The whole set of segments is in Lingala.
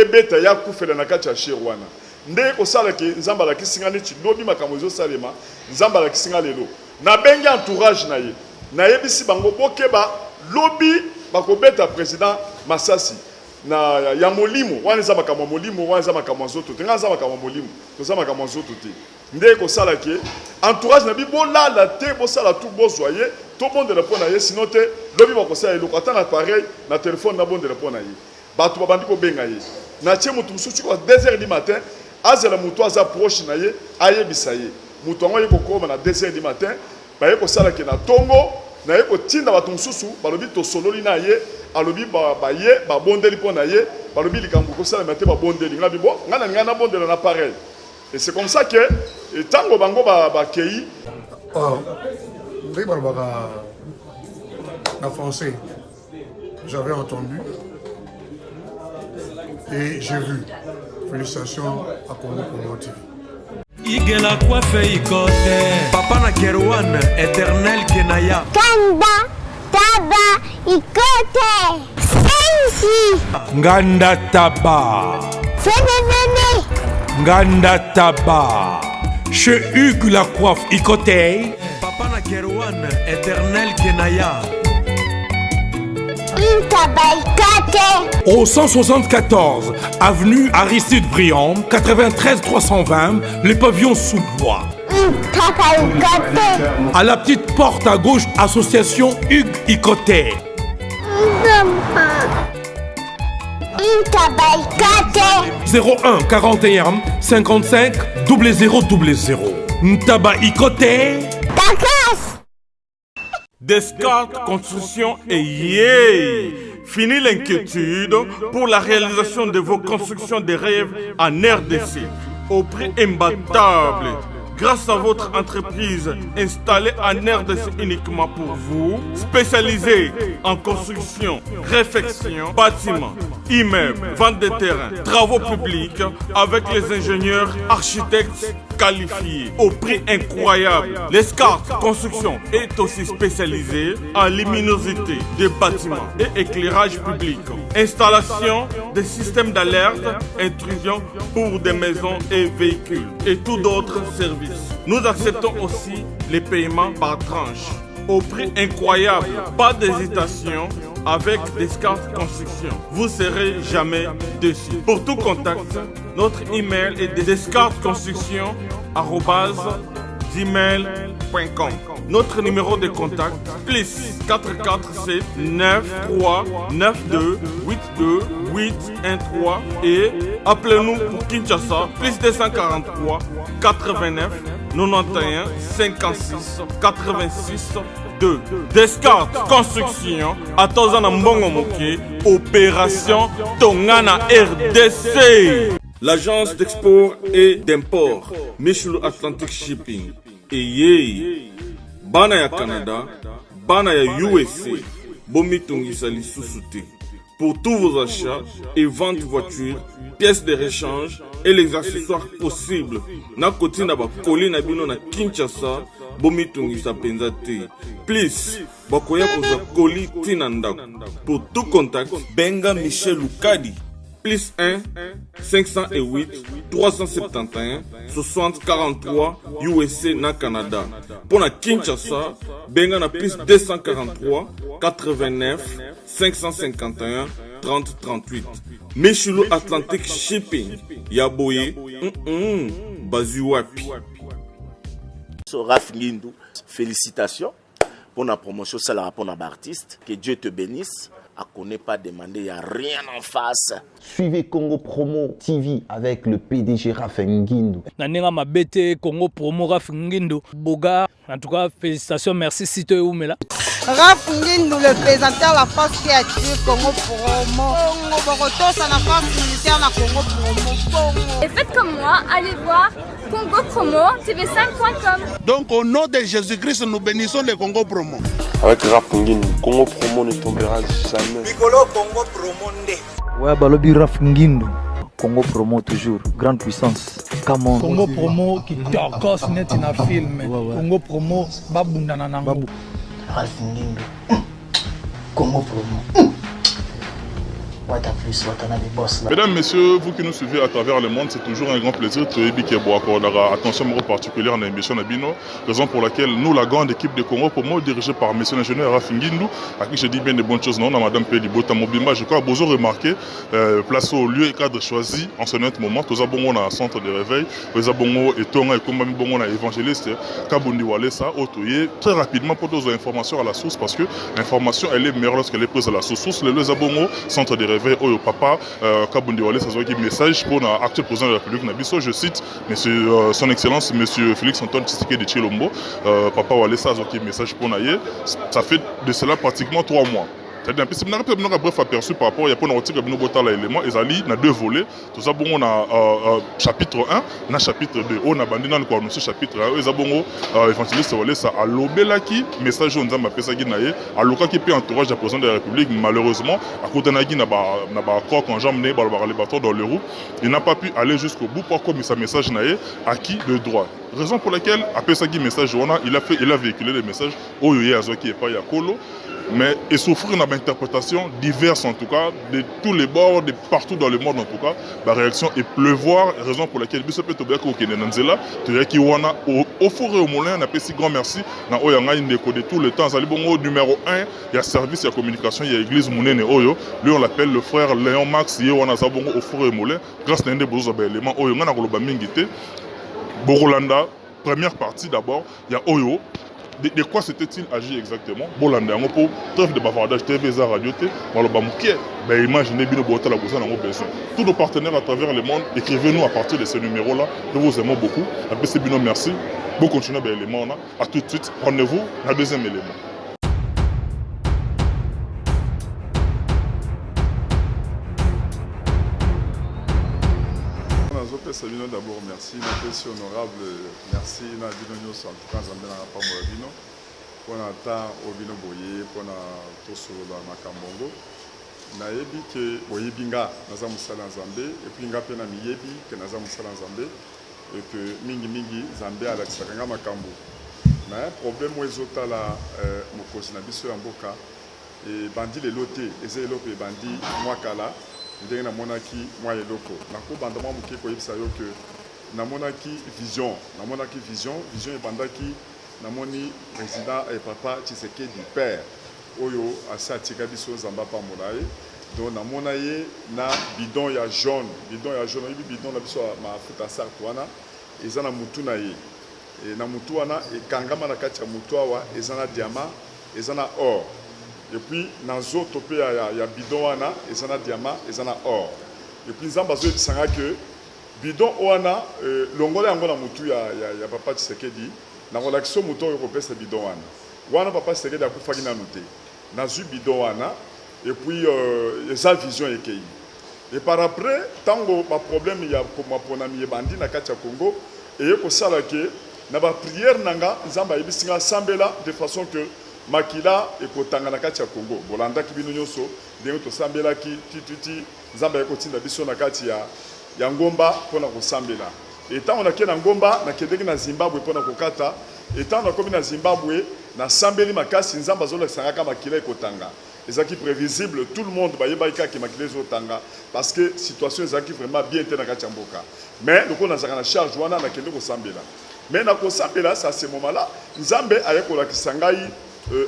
ebeta ya kufela na kati ya shirwana nde ko sala ke nzamba la kisinga neti lobi makamozo salema nzamba la kisinga lelo na bengi entourage na ye na yebisi bango bokeba lobi bakobeta président Masasi na ya molimo wana za makamwa molimo wana za makamwa zoto te ngaza makamwa molimo to za makamwa zoto te nde ko sala ke entourage na bi bolala te bosala tout bozoyer to bonde le pona ye sinon te lobi bakosala eloko ata na pareil na téléphone na bonde le pona ye bato babandi ko benga ye na tie mutu mususu ko 2h du matin azela mutu aza proche na ye ayebisa ye mutu ngo yeko koma na 2h du matin ba yeko sala ke na tongo na yeko tinda bato mususu balobi to sololi na ye alobi ba ye ba bondeli pona ye balobi likambo ko sala mate ba bondeli ngabi bo ngana ngana bondela na pareil et c'est comme ça que tango bango ba kei en français, j'avais entendu et j'ai vu. Félicitations à Congo Promo TV. Igela coiffe ikote Papa na Kerwan éternel Kenaya Kanda Taba ikote Sensi Nganda Taba Fenenene Nganda Taba Chez Hugues la coiffe ikote Papa na Kerwan éternel Kenaya Au 174 avenue Aristide Briand, 93 320, les pavillons sous bois. À la petite porte à gauche, association Hugues Ikoté. 01 41 55 0000. Ntaba Ikoté. Descartes Construction et yeah! Fini l'inquiétude pour la réalisation de vos constructions de rêves en RDC au prix imbattable. Grâce à votre entreprise installée en RDC uniquement pour vous, spécialisée en construction, réfection, bâtiments, immeubles, vente de terrains, travaux publics, avec les ingénieurs architectes qualifiés au prix incroyable. L'escarpe construction est aussi spécialisée en luminosité des bâtiments et éclairage public. Installation des systèmes d'alerte, intrusion pour des maisons et véhicules et tout d'autres services. Nous acceptons aussi les paiements par tranche au prix incroyable. Pas d'hésitation avec Descartes Construction. Vous serez jamais déçus. Pour tout contact, notre email est descartesconstruction@gmail.com. Notre numéro de contact plus 447 93 92 82 813 et appelez-nous pour Kinshasa plus 243 89 91 56 86 2. Descartes Construction à Tozana Mbongo Moké, opération Tongana RDC. L'agence d'export et d'import Michel Atlantic Shipping et Yei Bana ya Canada, Bana ya USA, Bomitungisa Lissusute. Pour tous vos achats et ventes de voitures, pièces de rechange et les accessoires possibles. Na koti na ba koli na bino na Kinshasa, Bomitungisa Penzate. Please, bakoya koza koli tinanda. Pour tout contact, Benga Michel Lukadi. Plus 1 508 371 60 43 USA na Canada. Pour la Kinshasa, benga na plus 243 89 551 30 38. Michelo Atlantic Shipping. Yaboye. Bazuwapi. Raf Ngindou, félicitations pour la promotion, c'est la rapport d'artiste. Que Dieu te bénisse. À connaît pas demander, il n'y a rien en face. Suivez Congo Promo TV avec le PDG Raf Ngindou. Nanenga Mabete, Congo Promo Raf Ngindou. Boga, en tout cas, félicitations, merci Sito Oumela. Raf Ngindou, le présentateur de la force créative Congo Promo. Congo ça la force militaire na Congo Promo. Et faites comme moi, allez voir Congo Promo, tv5.com. Donc au nom de Jésus-Christ, nous bénissons le Congo Promo. Avec Raf Ngindou, Congo Promo ne tombera jamais. Nicolo Congo Promo nde. Ouais, Balobi Raf Ngindou. Congo Promo toujours, grande puissance. Come on. Congo Promo qui torcos net in a film. Congo Promo babunda na nango. Raf Ngindou. Congo Promo. Mesdames, Messieurs, vous qui nous suivez à travers le monde, c'est toujours un grand plaisir de attention particulière dans l'émission Nabino, raison pour laquelle nous, la grande équipe de Congo Promo, dirigée par M. l'ingénieur Raph Ngindu, à qui je dis bien de bonnes choses, non, à Mme Péli Bota Mobimba, je crois que vous avez remarqué, place au lieu et cadre choisi en ce moment, tous abonnés dans le centre de réveil, tous abonnés et Tonga et comme bon évangéliste, Kabundi Walesa, Otoye, très rapidement pour donner l'information à la source, parce que l'information elle est meilleure lorsqu'elle est prise à la source. Les abonnés, centre de réveil, Oyo Papa, Kabundi Walesa, ça un message pour l'actuel président de la République Nabiso, je cite, son excellence, M. Félix Antoine Tshisekedi de Chilombo, Papa Walesa, un message pour Naye, ça fait de cela pratiquement 3 mois. C'est-à-dire que si on a un bref aperçu par rapport à l'élément, ils allaient dans 2 volets. Tout ça, on a chapitre 1, chapitre 2. On a bandé dans le ce chapitre 1. Ils ont évangéliste ça a l'obélaki, message on a appelé ça guinaye, à l'oka qui peut entourage du président de la République, malheureusement, à côté de n'a pas croire quand j'emmenais les bateaux dans le roue, il n'a pas pu aller jusqu'au bout pour comme sa message naïe acquis de droit. Raison pour laquelle, après ça, message, il a véhiculé des messages, oh, il y a qui est pas Yakolo, mais il souffre d'une interprétation diverse en tout cas, de tous les bords, de partout dans le monde en tout cas. La réaction est pleuvoir, raison pour laquelle Bishop Tobeko Kenenanzela, Toyaki Wana, au four et au moulin, on a si grand merci, dans Oyanga Indeko de tout le temps. Zalibongo numéro 1, il y a service, il y a communication, il y a église Mounene Oyo. Lui on l'appelle le frère Léon Max, il y a Zabongo au four et au moulin, grâce à un des beaux éléments. Oyo, on a Golobamingité. Borolanda, première partie d'abord, il y a Oyo. De quoi s'était-il agi exactement? Bolanda, pour trêve de bavardage, TV, radio, imaginez bien le la besoin besoin. Tous nos partenaires à travers le monde, écrivez-nous à partir de ce numéro-là. Nous vous aimons beaucoup. Après, Bino, merci. Bon continuer à l'élément. À tout de suite. Rendez-vous dans le deuxième élément. Sabino d'abord merci, merci honorable, merci na bino nyonso en tout cas nzambe na pa mo bino pona ta obino boye pona tosolola makambongo na yebi ke boyebi nga naza musala nzambe et puis nga pe na miyebi ke naza musala nzambe et que mingi nzambe alakisaka nga makambo mais problème ezotala mokosi na biso ya mboka et bandi lelo te eza eloko e bandi mwakala ndenge namonaki mwa eloko nakobanda mwa moke koyebisa yo ke namonaki vision ebandaki namoni président papa Tshisekedi père oyo asi atika biso nzambe apambola ye donc namona ye na bidon ya jaune oyebi bidon na biso mafuta sart wana eza na mutu na ye na mutu wana ekangama na kati ya mutu awa eza na diamant eza na or. Et puis, dans le topé il y a bidon wana, et ça na diamant, et ça na or. Et puis, nous avons besoin que bidon wana, l'ongole angola mutu ya papa Tshisekedi, na relaxation mutu européen c'est bidon wana. Wana papa Tshisekedi a kufaki na noté. Dans le bidon wana, et puis sa vision est qu'il. Et par après, tant que ma problème il y a pour ma ponami bandi na katia Congo, et que ça là que na ba prière nanga, nzamba yebisinga sambela de façon que makila ekotanga na kati ya Congo bolanda ki bino nyonso ndenge tosambela ki titi nzamba ekotinda biso na kati ya ngomba pona kosambela etant on akena ngomba na kendeki na Zimbabwe pona kokata etant on akomi na Zimbabwe na sambeli makasi nzamba zola sangaka makila ekotanga ezaki prévisible tout le monde bayeba ki makila ezotanga parce que situation ezaki vraiment bien te na kati ya mboka mais loko na zaka na charge wana na kende kosambela mais na kosambela ça ce moment là nzambe ayekola kisangai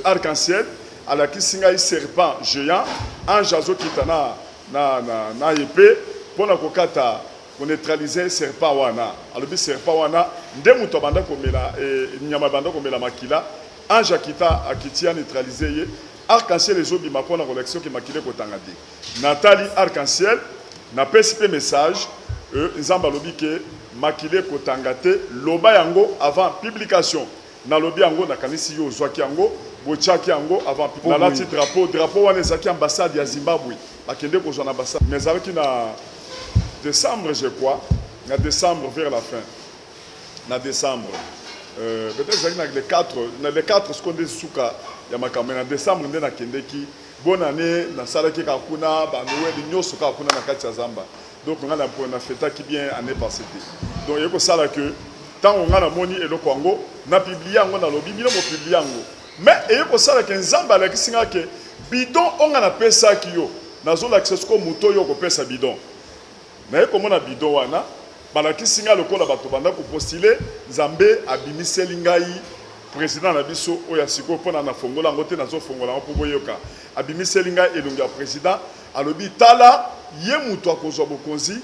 arc-en-ciel à la kisinga serpent géant ange azo kitana na épée pour na kokata pour neutraliser serpent wana alobi serpent wana nde muto banda komela nyama banda komela makila ange akita akitia neutraliser ye arc-en-ciel ezobi mapona collection ki makile kotanga de Nathalie arc-en-ciel na PSP message nzamba lobi ke makile kotanga te loba yango avant publication na lobi yango na kanisi yo zwaki yango bochaki yango avant na lati drapeau wana ezaki ambassade ya Zimbabwe bakende ko zona ambassade mais avec na décembre je crois na décembre vers la fin na décembre peut-être les 4 secondes suka ya makambo na décembre nde na kendeki bonne année na salaki kakuna banoueli nyoso kakuna na kati ya Zamba donc on a na fêta qui bien année passée donc yeko sala que tant on a na moni eloko yango na publier yango na lobi bino mo publier yango mais yeko sala que Nzamba la kisinga que bidon on a na pesa ki yo nazolakisa siko moto oyo kopesa bidon naye komona bidon wana balakisi nga lokola bato banda kopostile nzambe abimiseli ngai président na biso oyo ya sikoyo mpona nafongola yango te nazofongola yango mpo boyoka abimiseli ngai elongi ya président alobi tala ye moto akozwa bokonzi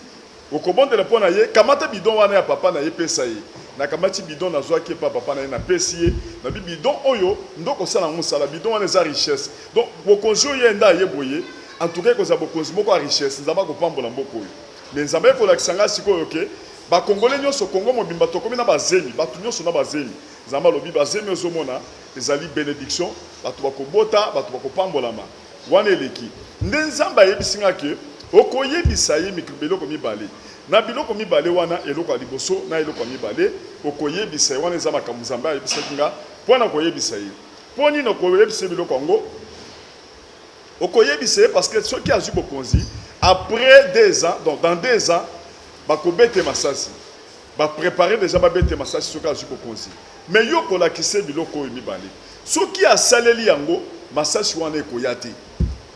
okobondela mpo na ye kamata bidon wana ya papa na ye pesa ye nakamati bidon nazwaki epa papa na ye napesi ye nabi bidon oyo ndokosala mosala bidon wana eza richesse donc bokonzi oyo ye nda aye boye en tout cas ekozala bokonzi moko ya richesse nzambe akopambola mboka oyo mais nzambe ekolakisa ngai sikoyo ke bakongole nyonso kongo mobimba tokomi na bazemi bato nyonso na bazemi nzambe alobi bazemi ozomona ezali bénédiction bato bakobota bato bakopambolama wana eleki nde nzambe ayebisi nga ke okoyebisa ye biloko mibale na biloko mibale wana eloko ya liboso na eloko ya mibale okoyebisa ye wana eza makambo nzambe ayebisaki nga mpo na koyebisa ye mpo nini okoyebisa ye biloko yango okoyebisa ye parce que soki azwi bokonzi après 2 ans donc dans 2 ans bakobete masasi bapréparer déjà babete masasi soki azwi bokonzi mais yo kolakisa biloko oyo mibale soki asaleli yango masasi wana ekoya te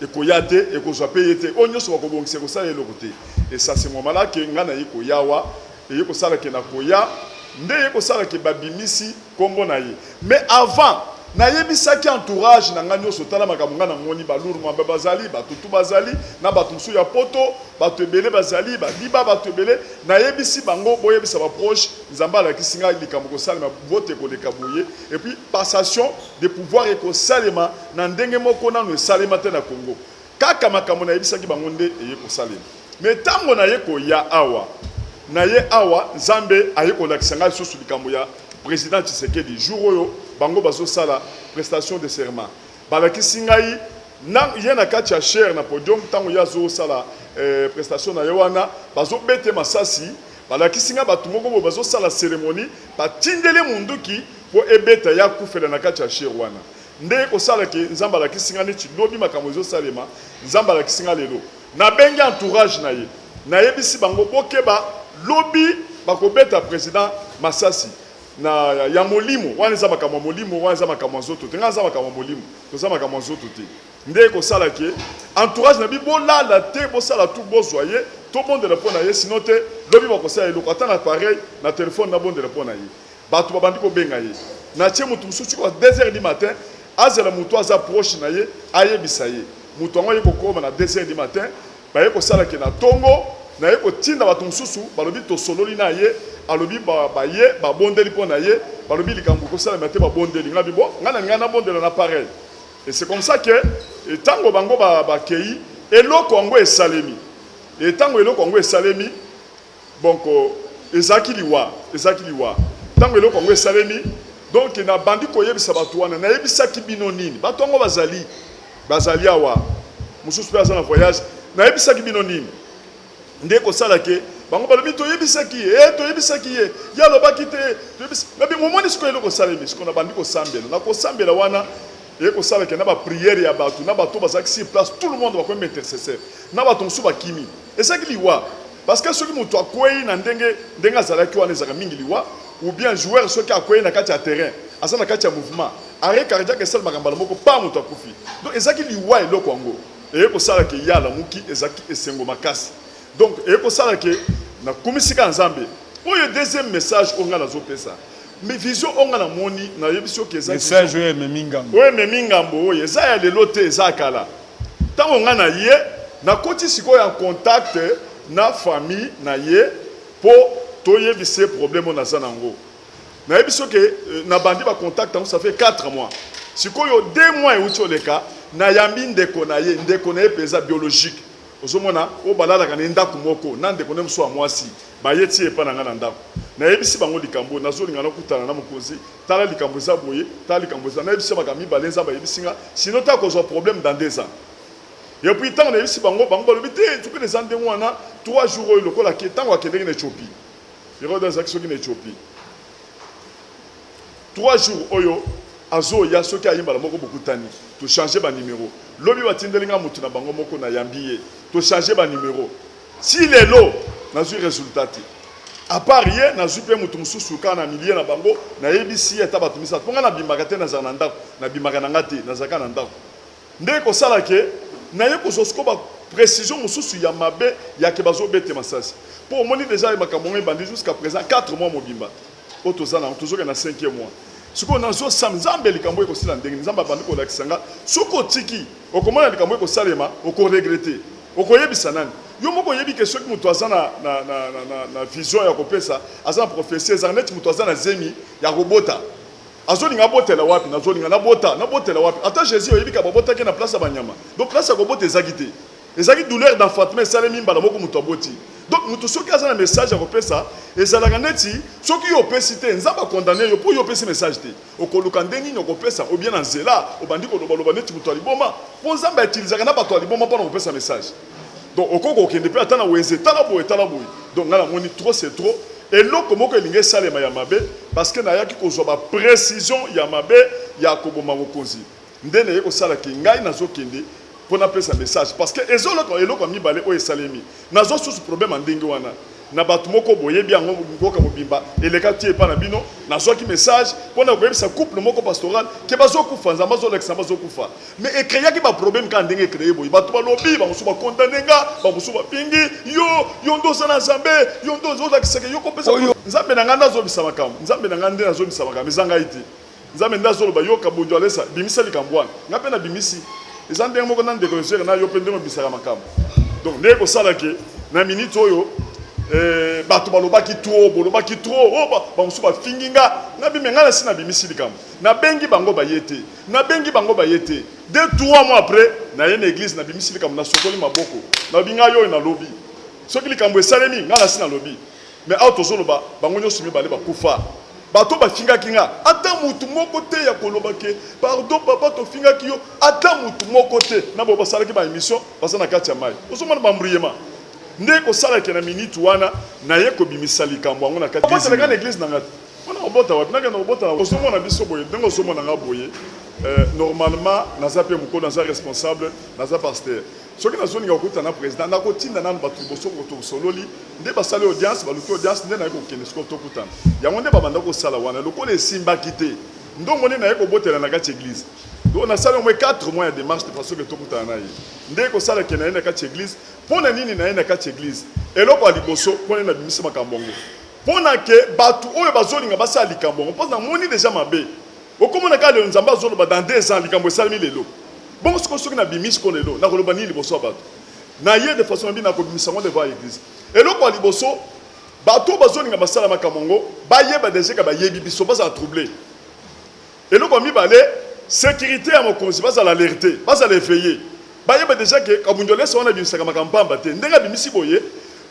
ekoya te ekozwa pe ye te oyo nyonso bakobongisa ekosala eloko te et ça c'est moment-là ke nga na ye koyawa eye kosalaki na koya nde ye kosalaki babimisi kombo na ye mais avant nayebisaki entourage na nga nyonso tala makambo nga na moni baluru mwambe bazali batutu bazali na bato mosusu ya poto bato ebele bazali badiba bato ebele nayebisi bango boyebisa baproche nzambe alakisi nga likambo kosalema vote ekoleka boye et puis passation de pouvoir ekosalema na ndenge moko nano esalema te na Congo kaka makambo nayebisaki bango nde eye kosalema mais ntango naye koya awa naye awa nzambe aye kolakisa nga lisusu likambo ya président Tshisekedi jour oyo bango bazosala prestation de serment balakisi ngai na ye na kati ya chair na podium ntango ye azosala prestation na ye wana bazobete masasi balakisi ngai bato moko boye bazosala cérémonie batindeli munduki mpo ebeta ya kufela na kati ya chair wana nde kosalaki nzambe alakisi ngai neti lobi makambo ezosalema nzambe alakisi ngai lelo nabengi entourage na ye nayebisi bango bokeba lobi bakobeta président masasi na ya molimo wana eza makambo molimo wana eza makambo nzoto te nga eza makambo molimo toza makambo nzoto te nde kosalaki entourage na bi bolala te bosala tout bozwa ye tobondela mpo na ye sino te lobi bakosala eloko ata na pareil na telefone nabondela mpo na ye bato babandi kobenga ye natie motu mosusu kwa 2h du matin azela motu aza proche na ye ayebisa ye motu yango ye kokoma na 2h du matin baye kosalaki na tongo na ye kotinda bato mosusu balobi tosololi na ye alobi baye babondeli mpo na ye balobi likambo kosalema te babondeli nga bibo nga na ninga nabondela na pareil et c'est comme ça que ntango bango bakei eloko yango esalemi ntango eloko yango esalemi donc ezalaki liwa ntango eloko yango esalemi donc nabandi koyebisa bato wana nayebisaki bino nini bato yango bazali awa mosusu mpe aza na voyage nayebisaki bino nini nde kosalaki bango balobi toyebisaki ye ya alobaki te nabi momoni sikoyo eloko esalemi sikoyo nabandi kosambela na kosambela wana eye kosalaki na bapriere ya bato na bato bazalaki sur place tout le monde bakoyemba intercesseur na bato mosusu bakimi ezalaki liwa parce que soki moto akwei na ndenge azalaki wana ezalaka mingi liwa ou bien joueur soki akwei na kati ya terrain aza na kati ya mouvement arrêt cardiaque esalemaka mbala moko pa moto akufi donc ezalaki liwa eloko yango eye kosalaki ye alamuki ezalaki esengo makasi donc eye kosalaki nakumisika nzambe oyo deuxième message onga nazopesa mais vision onga na moni na yebisi oke ezaki message oyo ememi ngambo oyo eza ya lelo te eza kala ntango nga na ye nakoti sikoyo en contact na famille na ye mpo toyebise problème oyo naza nango nayebisi oke nabandi bacontact yango ça fait 4 mois sikoyo 2 mois euti oleka nayambi ndeko na ye mpenza biologique ozomona o balalaka na ndako moko na ndeko ne mosu ya mwasi bayeti epa na nga na ndako nayebisi bango likambo nazolinga nakutana na mokonzi tala likambo eza boye tala likambo eza nayebisi makambo mibale nzambe ayebisi nga sino ta kozwa problème dans 2 ans et puis ntango nayebisi bango balobi te soki eza ndenge wana 3 jours oyo lokola ke ntango akendeki na Éthiopie periode azalaki soki na Éthiopie 3 jours oyo azoya soki ayimbala moko bokutani tochange banimero lobi batindeli nga motu na bango moko na yambi ye tochange banimero si lelo nazwi résultat te à part ye nazwi mpe motu mosusu kaka na milie na bango nayebisi ye ata bato misato mpo nga nabimbaka te nazala na ndako nabimaka na nga te nazalaka na ndako nde kosala ke naye kozwa siko précision mosusu ya mabe ya ke bazobete masasi pour moni déjà makambo bandi jusqu'à présent 4 mois mobimba otozana toujours na 5e mois siko nazo samzambe likambo ekosila ndenge nzamba bandi ko lakisanga soko tiki okomona likambo ekosalema okoregrete okoyebisa nani yo moko yebi ke soki mutu aza na vision ya kopesa aza na prophétie eza neti mutu aza na zemi ya kobota azolinga botela wapi nazolinga nabotela wapi ata Jésus oyebi ka babotaki na place ya banyama donc place ya kobota ezaki te ezaki douleur d'enfantement esalemi mbala moko mutu aboti donc mutu soki aza na message ya kopesa ezalaka neti soki yo opesi te nzambe akondamne yo mpo yo opesi message te okoluka ndenge nini okopesa obien na nzela obandi kolobaloba neti mutu aliboma mpo nzambe atilizaka na bato aliboma mpona kopesa message donc okoko okende mpe ata na weze tala boye donc nga namoni trop c'est trop eloko moko elingi esalema ya mabe parce que nayaki kozwa baprécision ya mabe ya koboma mokonzi nde naye kosalaki ngai nazokende mpo napesa message parce que ezoloko eloko ya mibale oyo esalemi nazosusu problème ya ndenge wana na bato moko boyebi yango mboka mobimba eleka tie epa na bino nazwaki message mpona koyebisa couple moko pastoral ke bazokufa nzambe azolekisa bazokufa mais ekreaki baproblème kaka ndenge ekreye boye bato balobi bamosusu bakondane nga bamosusu bapingi yo nde oza na nzambe yo nde ozolakisaka yo kopesa nzambe na ngai nde azobisa makambo nzambe na ngai nde nazobisa makambo eza ngai te nzambe nde azoloba yoka bonjo alesa bimisa likambo wana ngai mpe na bimisi eza ndenge moko na ndeko yosere na yo mpe ndenge obisaka makambo donc ndenge kosalaki na minute oyo bato balobaki trop bamosusu bafingi nga nabimi nga nasi nabimisi likambo nabengi bango baye te 2-3 mois après naye na église nabimisi likambo nasokoli maboko nabi nga yo nalobi soki likambo esalemi nga nasi nalobi mais awa tozoloba bango nyonso mibale bakufa bato bafingaki nga ata mutu moko te ya koloba ke pardon papa tofingaki yo ata mutu moko te na bo basalaki ba émission baza na kati ya mai ozomona bambruyema nde kosalaki na minute wana naye kobimisa likambo yango na kati ya église na nga wana obota wapi nakenda kobota ozomona biso boye ndenge ozomona nga boye normalement naza mpe mokolo naza responsable naza pasteur soki nazolinga kokuta na président nakotinda nanu bato liboso tosololi nde basali audience baluki audience nde naye kokende siko tokutana yango nde babanda kosala wana lokola esimbaki te ndongo nde naye kobotela na kati ya église donc nasali omwe 4 mois ya démarche de façon ke tokutana na ye nde kosalaki na ye na kati ya église mpona nini na ye na kati ya église eloko ya liboso mpona ye nabimisi makambo yango mpona ke bato oyo bazolinga basala likambo yango mposa namoni deja mabe okomona kaka lelo nzambe azoloba dans 2 ans likambo esalemi lelo bongo soki nabimisi mpo lelo nakoloba nini liboso ya bato na ye de façon nabi nakobimisa yango devant ya église eloko ya liboso bato oyo bazolinga basala makambo yango bayeba deja ka bayebi biso bazala trouble eloko ya mibale sécurité ya mokonzi bazala alerte bazala éveillé bayeba deja ke kabunjolesa wana bimisaka makambo pamba te ndenge abimisi boye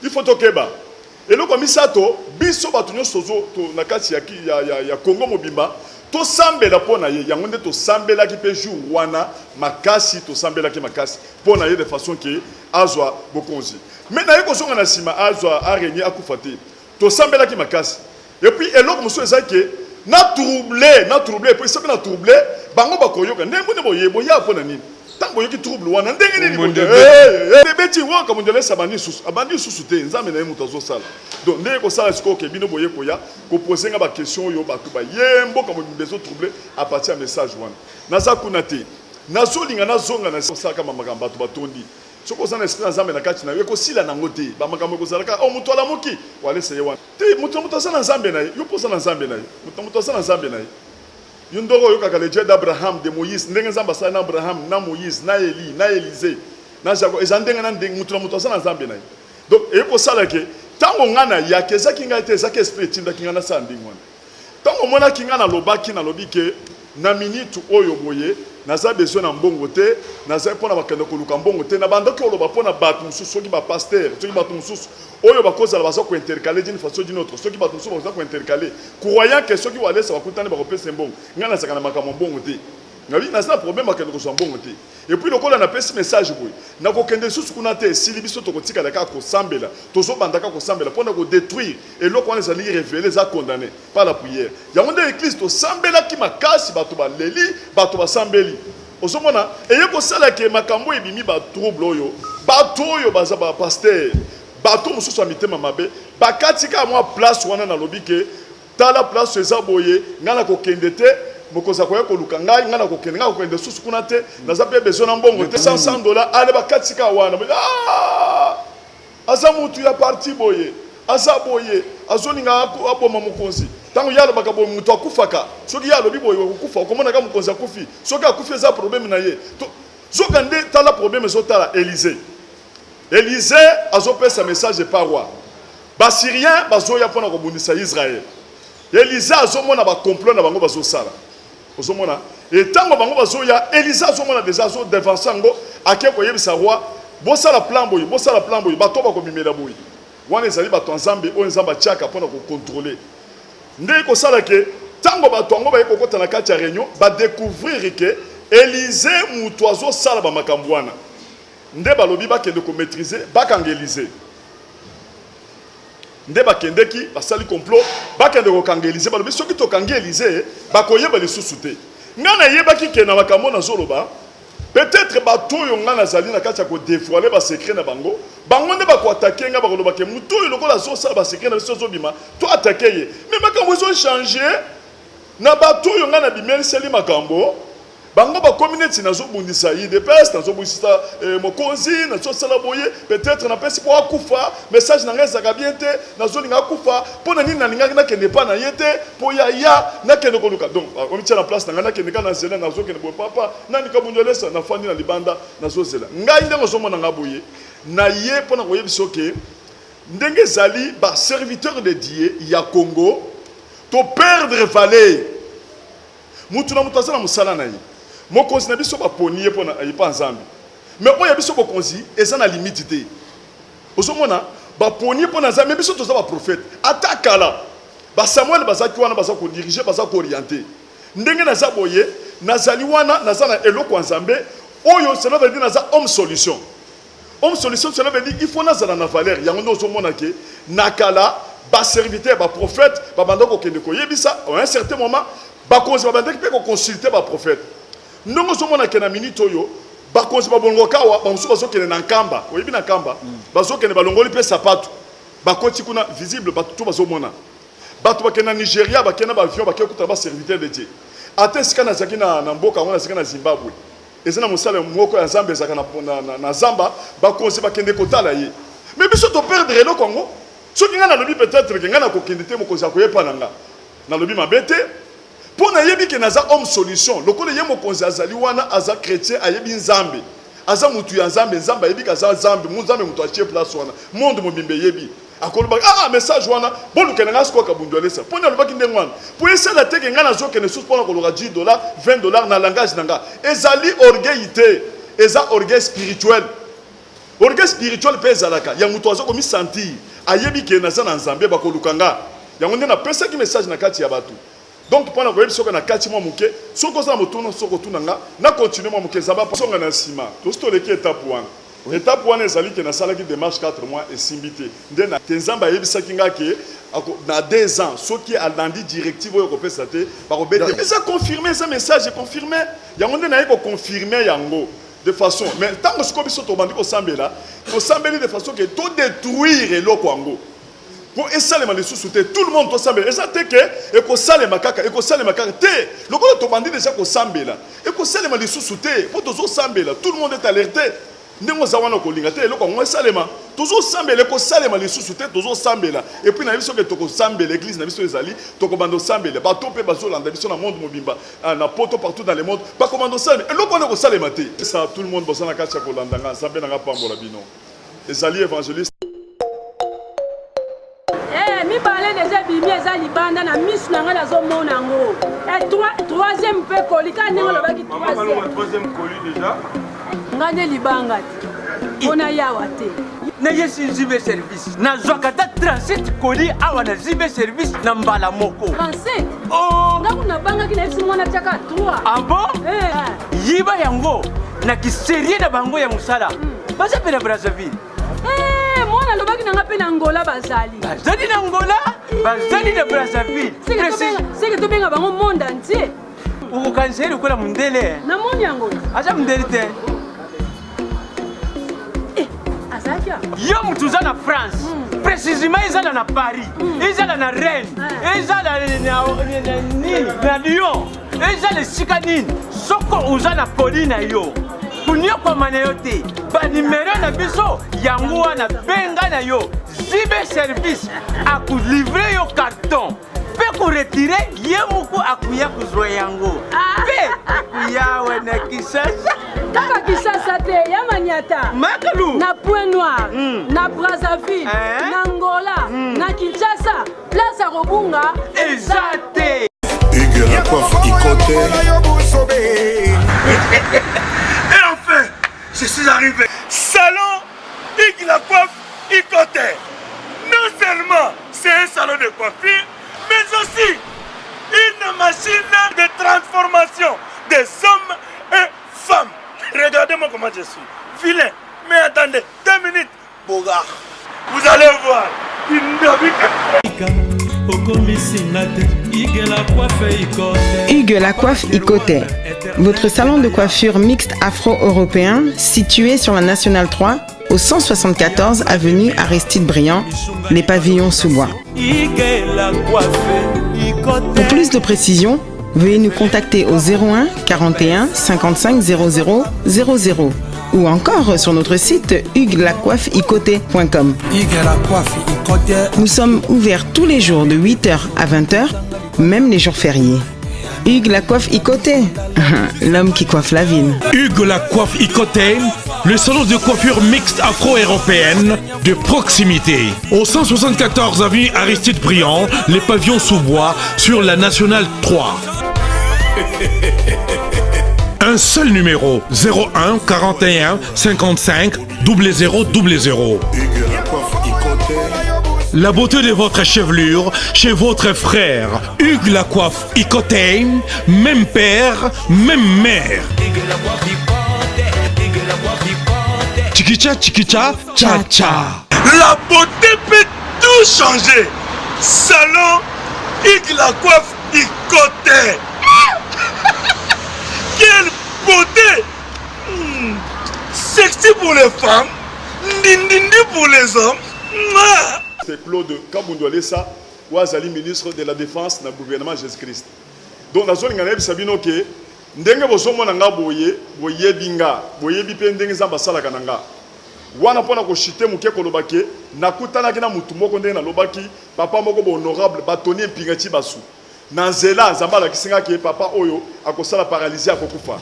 il faut tokeba eloko misato biso bato nyonso na kati ya Congo mobimba tosambela mpona ye yango nde tosambelaki mpe jour wana makasi tosambelaki makasi mpona ye de façon ke azwa bokonzi mais naye kozonga na nsima azwa arenie akufa te tosambelaki makasi epuis eloko mosusu eza ke na trouble epuis soki na trouble bango bakoyoka ndenge nde boya mpona nini ntango boyoki trouble wana ndenge nini beti waka mondelesa abandi susu te nzambe na ye moto azosala donc ndenge kosala sikoyo ke bino boye koya kopose nga baquestion oyo bato baye mboka mobimba ezotrouble apartir ya message wana naza kuna te nazolinga nazonga na kosalaka makambo bato batondi soki oza na esprit na nzambe na kati na yo ekosila nango te bamakambo ekozalaka o moto alamuki walesa ye wana te moto aza na nzambe na ye yo mpo oza na nzambe na ye moto aza na nzambe na ye yo ndoko oyokaka le Dieu d'Abraham, de Moïse ndenge nzambe asala na Abraham na Moïse na Eli na Élisée na Jacob eza ndenge na ndenge moto aza na nzambe na ye donc ekosala ke ntango nga na yake ezaki ngai te ezaki esprit etindaki nga nasala ndenge wana ntango omonaki nga nalobi ke na minute oyo boye naza besoin na mbongo te naza mpona bakende koluka mbongo te na bandaki oloba mpona bato mosusu soki bapaster soki bato mosusu oyo bakozala baza kointercale d'une façon d'une autre soki bato mosusu baza kointercale croyant ke soki walesa bakutani bakopesa mbongo ngai nazaka na makambo mbongo te nabi naza problème bakende kozwa mbongo te et puis lokola napesi message boye nakokende lisusu kuna te esili biso tokotikala kaka kosambela tozobandaka kosambela mpona kodétruire eloko wana ezali révélé eza condamné par la prière yango nde église tosambelaki makasi bato baleli bato basambeli ozomona eye kosalaki makambo ebimi batrouble oyo bato oyo baza bapaster bato mosusu ya mitema mabe bakatika mwa place wana nalobi ke tala place eza boye ngai nakokende te mokoza koya koluka ngai ngana kokende nga kokende susu kuna te naza pe besoin na mbongo te $100 ale bakatika wana aza mutu ya parti boye aza boye azoninga aboma mokonzi tango yalo bakabo mutu akufaka soki yalo biboye okufa okomona ka mokonzi akufi soki akufi eza problème na ye zoka nde tala problème ezotala Élysée azopesa message par roi basyrien bazoya mpona kobundisa Israël Élysée azomona complot na bango bazosala ozomona etango bango bazoya Élysée azomona déjà azo dévancer ngo ake koyebisa roi bosala plan boye bato bakomimela boye wana ezali bato nzambe oyo nzambe atiaka mpona kocontrôler nde kosala ke tango bato yango baye kokota na kati ya réunion badécouvrir ke Élysée mutu azosala bamakambo wana nde balobi bakende komaîtriser bakanga Élysée nde bakendeki basali complot bakende kokanga Élysée balobi soki tokanga Élysée bakoyeba lisusu te nga nayebaki ke na makambo nazoloba peut-être bato oyo nga nazali na kati ya kodévoiler basekret na bango nde bakoatake nga bakoloba ke mutu oyo lokola azosala basekret na biso azobima to atake ye mais makambo ezochange na bato oyo nga nabimeliseli makambo bango bakomi neti nazobundisa UDPS nazobundisa mokonzi nazosala boye peut-être napesi po akufa message na ngai ezaka bien te nazolinga akufa mpo na nini nalingaki nakende pa na ye te mpo ya nakende koluka donc omitia na place na ngai nakende ka na nzela nazokende boye papa nani kabundolesa nafandi na libanda nazozela ngai ndenge ozomona nga boye na ye mpo na koyebisa oke ndenge ezali baserviteur de Dieu ya Congo to perdre valeur mutu na mutu azala mosala na ye mokonzi na biso baponi ye pona ayipa nzambe mais oya biso bokonzi eza na limite te ozomona baponi pona nzambe biso toza ba prophète atakala ba Samuel bazaki wana baza ko diriger baza ko orienter ndenge naza boye nazali wana naza na eloko nzambe oyo cela veut dire naza homme solution cela veut dire il faut nazala na valeur yango ndo ozomona ke nakala ba serviteur ba prophète ba banda ko kende ko yebisa à un certain moment ba konzi ba banda ki pe ko consulter ba prophète ndongo somona ke na minute oyo bakonzi babolongo kawa bamusu bazokende na nkamba oyebi na nkamba bazokende balongoli pe sapato bakoti kuna visible bato bazomona bato bakende na Nigeria bakende ba avion bakende kuta ba serviteur de Dieu ate sika na zaki na mboka wana sika na Zimbabwe ezana musala mwoko ya Nzambe zaka na Zamba bakonzi bakende kotala ye mais biso to perdre le Congo soki nga na lobi peut-être ke nga na kokende te mokonzi akoyepa nanga na lobi mabete pour na yebi ke naza homme solution lokole ye mokonzi azali wana aza chrétien ayebi nzambe aza mutu ya nzambe nzambe ayebi kaza nzambe nzambe mutu achie place wana monde mobimbe yebi akoloba message wana boluke nga siko kabundolesa pour na lobaki ndenge wana pour esala teke nga nazokende susu pour na koloka $10 $20 na langage nanga ezali orgueillité eza orgueil spirituel pe ezalaka ya mutu azokomi sentir ayebi ke naza na nzambe bakoluka nga yango nde na pesaki message na kati ya bato. Donc pendant que je suis na kati mo muke soko za motono soko tunanga na continuer mo muke zaba songa na sima to stoleki étape 1 étape 1 ezali ke na sala ki démarche 4 mois et simbité nde na tenzamba yebisaki nga ke na 2 ans soki alandi directive oyo kopesa te ba kobeta mais ça confirmer ce message confirmé yango nde na yeko confirmer yango de façon mais tant que soko biso to bandi ko sambela de façon que to détruire eloko yango pour essayer de soutenir tout le monde to sambela ezate ke ekosalema kaka te lokolo to bandi déjà ko sambela ekosalema li soutenir pour tozo sambela tout le monde est alerté ndenge za wana ko linga te eloko ngo esalema tozo sambela ko salema li soutenir tozo sambela et puis na biso ke to ko sambela église na biso ezali to ko bando sambela ba to pe bazo landa biso na monde mobimba na poto partout dans le monde pas commando sambela eloko ngo ko salema te ça tout le monde bosana kacha ko landa nga sambela nga pambola bino ezali évangéliste. Mi parlais déjà bimi eza libanda na misu na nga nazomona ngo et troisième pe koli ka ndenge lobaki troisième koli déjà nga nde libanga te mpona yawa te neye si zibe service nazwaka ta 37 koli awa na zibe service na mbala moko 37 nga kuna bangaki na yebiso mwana tiaka 3 ah bon yiba yango na kiserie na bango ya mosala baza mpe na Brazzaville. Mwana lobaki nanga pe na Angola bazali. Bazali na Angola, bazali na Brazzaville. C'est que to benga bango monde entier. Uko kanseri ukola mundele. Na moni Angola. Acha mundele te. Azakia. Yo mutuza na France. Précisément ezala na Paris. Ezala na Rennes. Ezala na Lyon. eza lesika nini soko uza na koli na yo kunyokoma na yo te banimero na biso yango wana benga na yo zibe service akulivre yo carton mpe koretire ye moko akuya kozwa yango mpe ekuyawe na Kinshasa kaka Kinshasa te ya Maniata Makalu na Point Noir na Brazzaville na Angola na Kinshasa place ya Robunga eza te Hugues la coiffe Ikote. Et enfin, je suis arrivé. Salon Hugues la coiffe Ikote. Non seulement c'est un salon de coiffure, mais aussi une machine de transformation des hommes et femmes. Regardez-moi comment je suis. Vilain. Mais attendez, 2 minutes. Bogart. Vous allez voir. Hugues la coiffe Ikote, votre salon de coiffure mixte afro-européen situé sur la Nationale 3 au 174 avenue Aristide Briand, les pavillons sous bois. Pour plus de précisions, veuillez nous contacter au 01 41 55 00 00 ou encore sur notre site hugueslacoiffeikote.com. Nous sommes ouverts tous les jours de 8h à 20h, même les jours fériés. Hugues la coiffe Ikote, l'homme qui coiffe la ville. Hugues la coiffe Ikote, le salon de coiffure mixte afro-européenne de proximité. Au 174 avenue Aristide Briand, les pavillons sous bois sur la Nationale 3. Un seul numéro, 01 41 55 00 00. La beauté de votre chevelure chez votre frère. Hugues la coiffe Ikote, même père, même mère. Chikicha, chikicha, cha cha. La beauté peut tout changer. Salon Hugues la coiffe Ikote. Quelle beauté! Sexy pour les femmes, ndindindi pour les hommes. C'est Claude Kabundu Alessa, Ouazali, ministre de la Défense dans le gouvernement Jésus-Christ. Donc, dans zone ngana bisabino ke ndenge bozomo nanga boye binga boye bipe ndenge zamba sala kananga. Wana pona ko chite muke ko lobake nakutana kina mutu moko ndenge na lobaki papa moko bo honorable batoni mpingati basu. Nanzela zambala kisinga ke papa oyo akosala paralysie akokufa.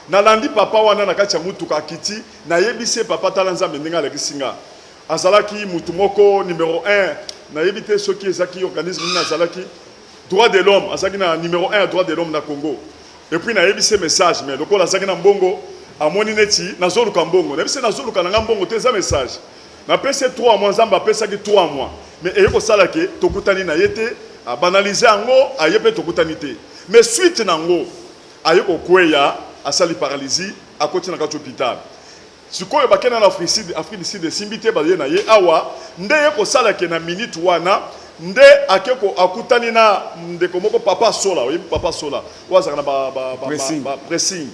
Nalandi papa wana nakati ya mutu kakiti na yebise papa talanza mendenga la kisinga. Azalaki mutu moko numéro 1 na yebite soki ezaki organisme na azalaki droit de l'homme azaki na numéro 1 droit de l'homme na Congo. Et puis na yebise message mais lokola azaki na mbongo amoni neti nazoluka mbongo. Na yebise nazoluka na mbongo te za message. Na pese 3 mois zamba pesa ki 3 mois. Mais eyeko salake tokutani na yete a banaliser ango ayepe tokutanité mais suite nango ayeko kweya asali paralysie a koti na kati hôpital sikoyo bakena na Afrique du Sud simbité baye na ye awa nde yeko sala ke na minute wana nde akeko akutani na ndeko moko papa sola oyi papa sola wazaka na ba pressing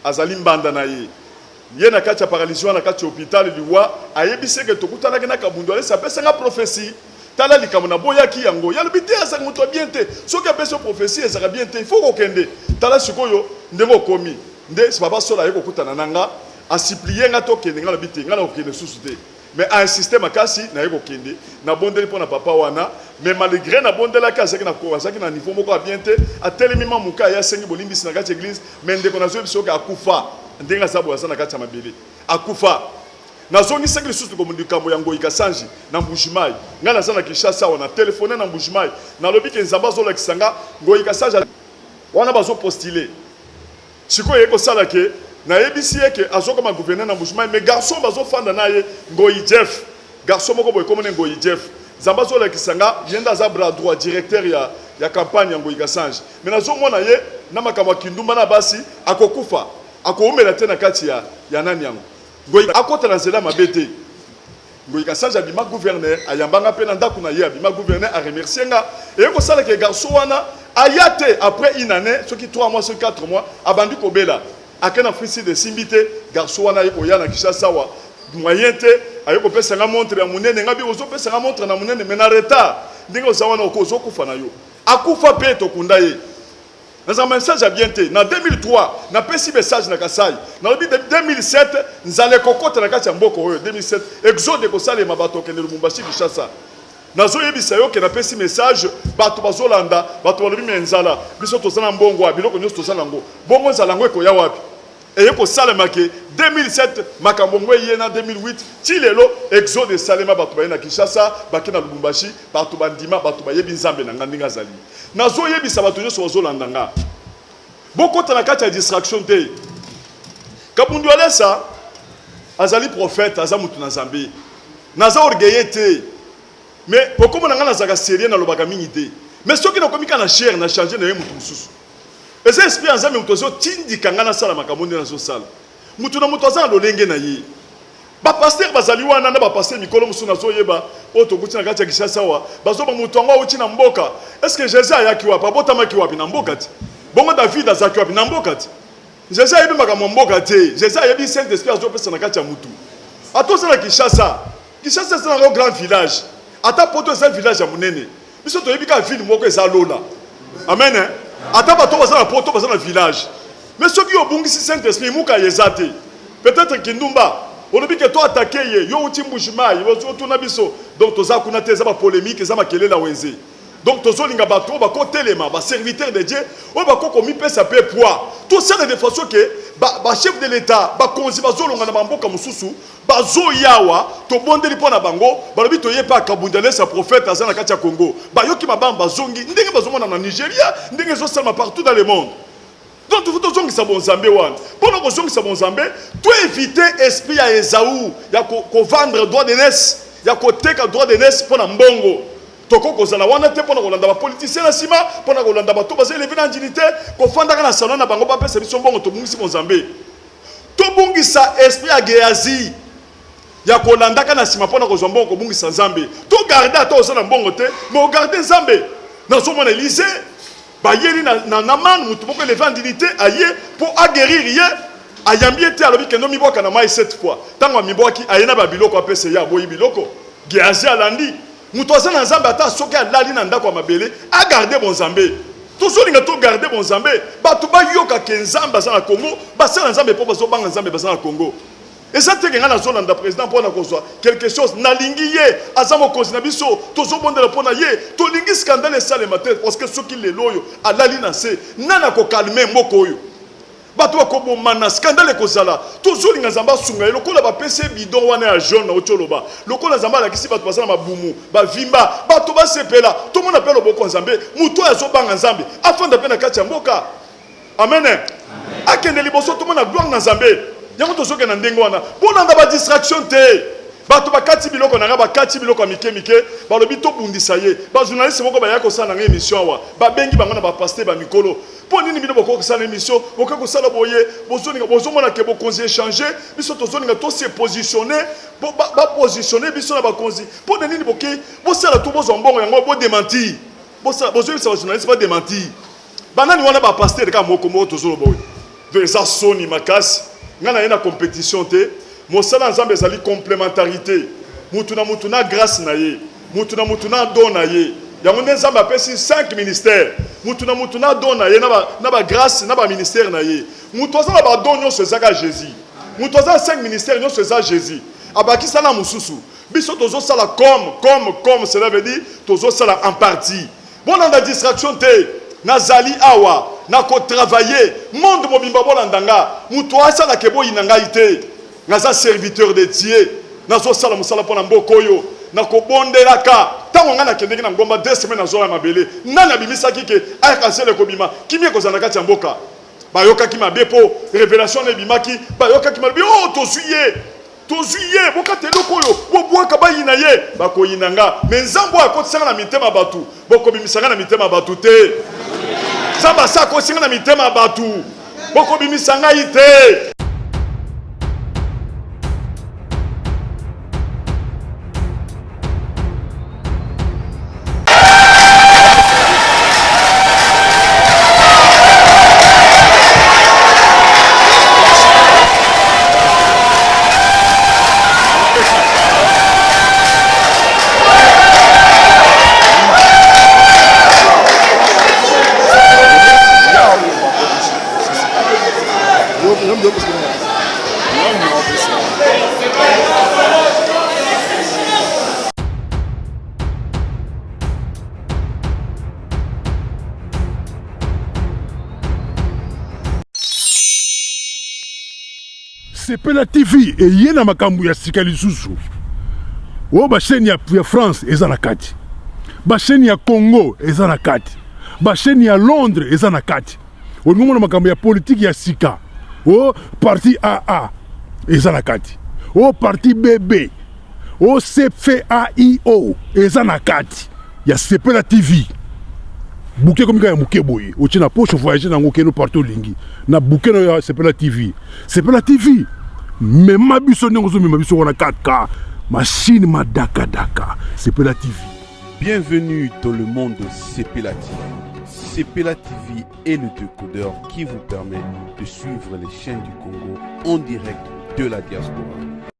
azali mbanda na ye na kati ya paralysie na kati hôpital liwa ayebise ke tokutana ke na Kabundu ale sapesa nga prophétie tala likamuna boyaki yango ya lobité asa muto bien te soki apesa prophétie esa bien te il faut kokende tala sikoyo ndemo komi nde papa sola yeko kutana nanga a supplier nga to kende nga lobité nga na kokende susute mais a insister makasi na yeko kende na bondeli pona papa wana mais malgré na bondela ka saki na ko saki na niveau moko bien te a telemima muka ya sengi bolimbisi na kati église mais ndeko na zo biso ka akufa ndenga sabo asa na kati ya mabele akufa nazongi seki lisusu ko mundikambo ya Ngoi Kasanji na Mbujimayi nga naza na Kinshasa wana téléphoner na Mbujimayi na lobi ke nzamba zo la kisanga Ngoi Kasanji wana bazo postuler siko yeko sala ke na yebisi yeke azoko ma gouverneur na Mbujimayi mais garçon bazo fanda na ye Ngoi Jeff garçon moko boy comme Ngoi Jeff nzamba zo la kisanga yenda za bras droit directeur ya campagne ya Ngoi Kasanji mais nazo mona ye na makamwa kindumba na basi akokufa akoumela tena kati ya nani yango Ngoi akota na zela mabete Ngoi Kasanji abima gouverneur ayambanga pe na ndako na ye abima gouverneur a remercier nga et ko sala ke garçon wana ayate après une année soki 3 mois sur 4 mois abandi kobela akena frisi de simbite garçon wana yeko yana Kinshasa wa moyen te ayeko pesa nga montre ya munene ngabi ozo pesa nga montre na munene mais na retard ndingo zawana okozo kufa na yo akufa pe to kunda ye Dans un message à bien été. En 2003, na pesi message na Kasai. Dans 2007, nous allons cocoter na kati mboko 2007, exode ko sale mabato kende Lubumbashi Kinshasa. Nazo yebisa yo ke na pesi message bato bazolanda, bato balobi menzala, biso tozana mbongo biloko nyonso tozana ngo. Bongo nzala ngo ko ya wapi? Et ko sale make 2007 makambo ngo yena 2008 ti lelo exode salema bato ba na Kinshasa, bakina Lubumbashi, bato bandima, bato ba yebi nzambe na ngandinga zali. Nazo yebisa bato nyonso bazolanda nga. Boko na kati ya distraction te. Kabundu alesa azali prophète azamutu na Zambie. Naza orgueillé te. Mais pourquoi on a un sérieux dans le bagami idée. Mais ce qui n'a commis qu'à chair n'a changé n'a rien mutu mususu. Et c'est esprit en Zambie mutu zo tindi kangana sala makamonde na zo sala. Mutu na mutu azana lolenge na ye. Ba pasteur bazali wana na ba pasteur mikolo musu na zo yeba oto kuti na kati ya Kinshasa wa bazo ba mutu ngo uti na mboka. Est-ce que Jésus ayaki wa bota maki wa na mboka ti? Bongo David azaki wa na mboka ti? Jésus ayebi makambo mboka te. Jésus ayebi saint esprit azo pesa na kati ya mutu. Atoza na Kinshasa. Kinshasa c'est un grand village. Ata poto c'est un village à Munene. Biso to yebi ka ville moko eza lola. Amen. Ata bato baza na poto baza na village. Mais ceux qui obungisi saint esprit muka yezate. Peut-être Kindumba olobi ke to attaquer ye yo uti mbushima yo to na biso. Donc toza kuna te za ba polémique za makele la wenze. Donc tozo linga bato ba ko telema ba serviteur de Dieu o ba ko komi pesa pe poids. Tout ça de façon que ba chef de l'état ba konzi bazolonga na mboka mususu bazo yawa to bondeli pona bango balobi to yepa kabundele sa prophète azana kati ya Congo ba yoki mabamba zongi ndenge bazomona na Nigeria ndenge zo salma partout dans le monde. Donc tout to zongi sa bon Zambé wan pona ko zongi sa bon Zambé to éviter esprit ya Esaú ya ko vendre droit de naissance ya ko teka droit de naissance pona mbongo toko ko zala wana te pona ko landa ba politicien na sima pona ko landa ba to ba élever na dignité ko fanda kana salon na bango ba pesa biso mbongo to bungisi bon Zambé to bungisa esprit ya Geazi ya kolandaka na sima pona kozwa mbongo kobungisa Nzambe to garder ata osala mbongo te mais garder Nzambe nazomona Élysée bayeli na man mutu moko lever en dignité aye pour aguerrir ye ayambi ete alobi kendo miboka na mai 7 fois tango miboki ayena ba biloko apese ya boyi biloko Geazi alandi mutu azana Nzambe ata soki alali na ndako ya mabele a garder bon Nzambe tozolinga to garder bon Nzambe bato bayoka ke Nzambe azana Congo basala Nzambe po bazobanga Nzambe bazana Congo. Et ça te gagna la zone de président pour quelque chose nalingi ye azamo kozina biso tozo bondela pona ye to lingi scandale sale matin parce que ceux qui les loyo alali na se nana ko calmer moko yo bato ko bomana scandale kozala tozo linga Nzamba sunga lokola ba PC bidon wana ya jaune na otoloba lokola Nzamba la kisi bato basala mabumu ba vimba bato ba sepela to mona pelo boko Nzambe muto azo banga Nzambe afin de pena kati ya mboka. Amen. Akende liboso to mona gloire na Nzambe. Yango to soke na ndengo wana pona ngaba distraction te bato bakati biloko na ngaba kati biloko mike balobi to bundisa ye ba journaliste moko ba yako sana na émission wa ba bengi bango na ba pasteur ba mikolo poni ni bino boko sana émission boko ko sala boye bozoninga bozomona ke bo konzi échanger biso to zoninga to se positionner ba positionner biso na ba konzi poni ni boke bo sala to bozo mbongo yango bo démentir bo sala bozo sa journaliste ba démentir banani wana ba pasteur ka moko to zolo boye de ça soni makasi ngana yena compétition te mosala Nzambe ezali complémentarité mutu na grâce na ye mutu na don na ye yango nde Nzambe apesi 5 ministères mutu na don na ye na ba grâce na ba ministère na ye mutu azala ba don nyonso ezaka Jésus mutu azala 5 ministères nyonso ezaka Jésus abaki sala mususu biso tozo sala comme cela veut dire tozo sala en partie bon na distraction te nazali awa na ko travailler monde mobimba bolandanga muto asala ke boyi nanga ite naza serviteur de Dieu nazo sala musala pona mbokoyo na ko bondelaka tango ngana kendeki na ngomba 2 semaines nazo ya mabele nana bimisaki ke aya sele ko bima kimie ko zana kati ya mboka bayoka ki mabe po révélation ne bimaki bayoka ki mabe oh tozuye boka teloko yo bobwaka bayina ye bakoyinanga mais Nzambo akotisanga na mitema batu boko bimisanga na mitema batu te Zamba sako singa na mitema batu boko bimisanga ite. Sepela TV eye na makambo ya sika lisusu. O ba chaîne ya France eza na kati. Ba chaîne ya Congo eza na kati. Ba chaîne ya Londres eza na kati. O ngomona makambo ya politique ya sika. O parti AA eza na kati. O parti BB. O CFAIO eza na kati. Ya Sepela TV. Bouquet comme ya muke boye. O tina poche voyager na ngokeno partout lingi. Na bouquet na Sepela TV. Sepela TV. Mais ma biso n'engozo mais ma biso wana 4K. Machine ma daka daka. Sepela TV. Bienvenue dans le monde de Sepela TV. Sepela TV est le décodeur qui vous permet de suivre les chaînes du Congo en direct de la diaspora.